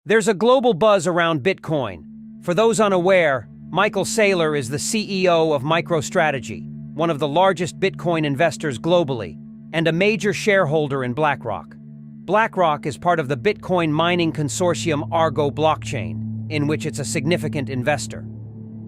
There's a global buzz around Bitcoin. For those unaware, Michael Saylor is the CEO of MicroStrategy, one of the largest Bitcoin investors globally, and a major shareholder in BlackRock. BlackRock is part of the Bitcoin mining consortium Argo blockchain, in which it's a significant investor.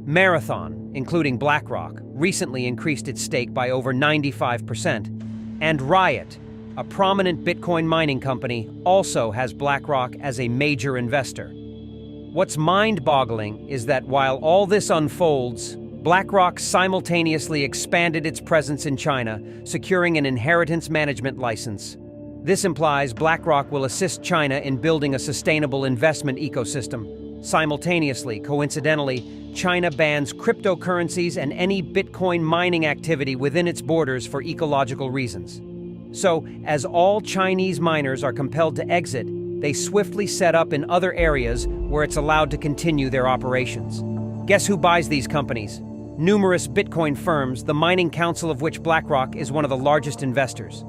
Marathon, including BlackRock, recently increased its stake by over 95%, and Riot, a prominent Bitcoin mining company, also has BlackRock as a major investor. What's mind-boggling is that while all this unfolds, BlackRock simultaneously expanded its presence in China, securing an inheritance management license. This implies BlackRock will assist China in building a sustainable investment ecosystem. Simultaneously, coincidentally, China bans cryptocurrencies and any Bitcoin mining activity within its borders for ecological reasons. So, as all Chinese miners are compelled to exit, they swiftly set up in other areas where it's allowed to continue their operations. Guess who buys these companies? Numerous Bitcoin firms, the mining council of which BlackRock is one of the largest investors.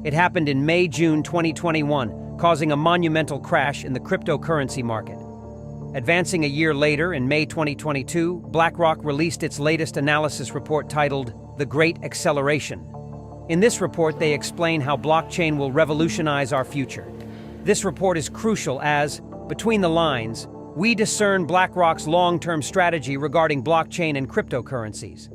It happened in May-June 2021, causing a monumental crash in the cryptocurrency market. Advancing a year later, in May 2022, BlackRock released its latest analysis report titled The Great Acceleration. In this report, they explain how blockchain will revolutionize our future. This report is crucial as, between the lines, we discern BlackRock's long-term strategy regarding blockchain and cryptocurrencies.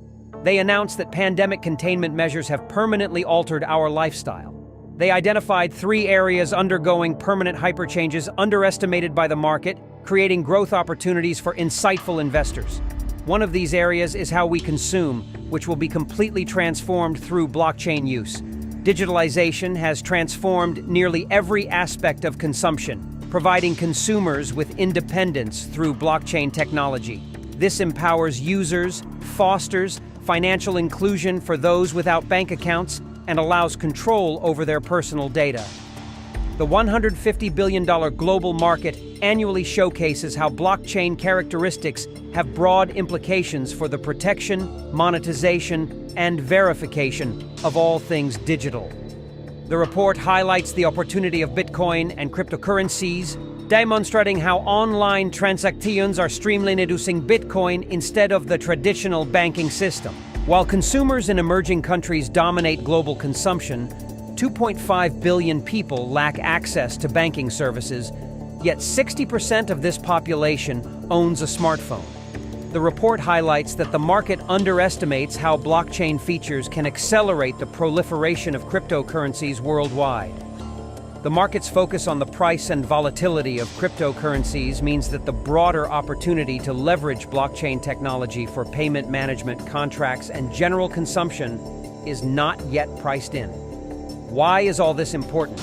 They announce that pandemic containment measures have permanently altered our lifestyle. They identified 3 areas undergoing permanent hyperchanges underestimated by the market, creating growth opportunities for insightful investors. One of these areas is how we consume, which will be completely transformed through blockchain use. Digitalization has transformed nearly every aspect of consumption, providing consumers with independence through blockchain technology. This empowers users, fosters financial inclusion for those without bank accounts, and allows control over their personal data. The $150 billion global market annually showcases how blockchain characteristics have broad implications for the protection, monetization, and verification of all things digital. The report highlights the opportunity of Bitcoin and cryptocurrencies, demonstrating how online transactions are streamlined using Bitcoin instead of the traditional banking system. While consumers in emerging countries dominate global consumption, 2.5 billion people lack access to banking services, yet 60% of this population owns a smartphone. The report highlights that the market underestimates how blockchain features can accelerate the proliferation of cryptocurrencies worldwide. The market's focus on the price and volatility of cryptocurrencies means that the broader opportunity to leverage blockchain technology for payment management, contracts, and general consumption is not yet priced in. Why is all this important?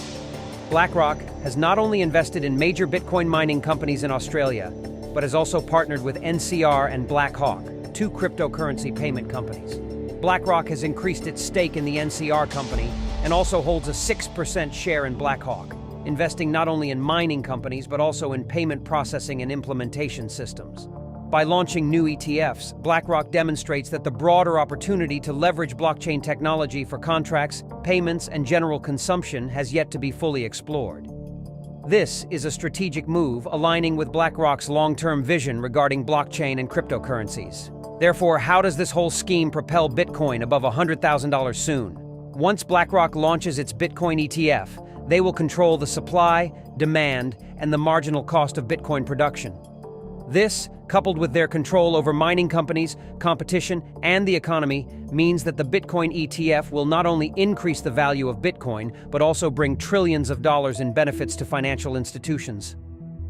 BlackRock has not only invested in major Bitcoin mining companies in Australia, but has also partnered with NCR and Blackhawk, 2 cryptocurrency payment companies. BlackRock has increased its stake in the NCR company and also holds a 6% share in Blackhawk, investing not only in mining companies but also in payment processing and implementation systems. By launching new ETFs, BlackRock demonstrates that the broader opportunity to leverage blockchain technology for contracts, payments, and general consumption has yet to be fully explored. This is a strategic move aligning with BlackRock's long-term vision regarding blockchain and cryptocurrencies. Therefore, how does this whole scheme propel Bitcoin above $100,000 soon? Once BlackRock launches its Bitcoin ETF, they will control the supply, demand, and the marginal cost of Bitcoin production. This, coupled with their control over mining companies, competition, and the economy, means that the Bitcoin ETF will not only increase the value of Bitcoin, but also bring trillions of dollars in benefits to financial institutions.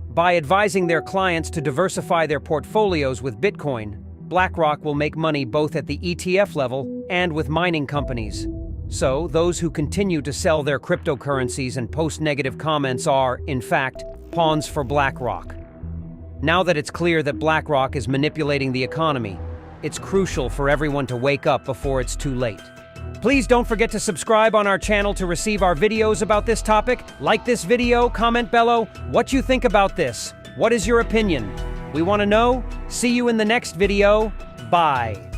By advising their clients to diversify their portfolios with Bitcoin, BlackRock will make money both at the ETF level and with mining companies. So, those who continue to sell their cryptocurrencies and post negative comments are, in fact, pawns for BlackRock. Now that it's clear that BlackRock is manipulating the economy, it's crucial for everyone to wake up before it's too late. Please don't forget to subscribe on our channel to receive our videos about this topic. Like this video, comment below what you think about this. What is your opinion? We want to know. See you in the next video. Bye.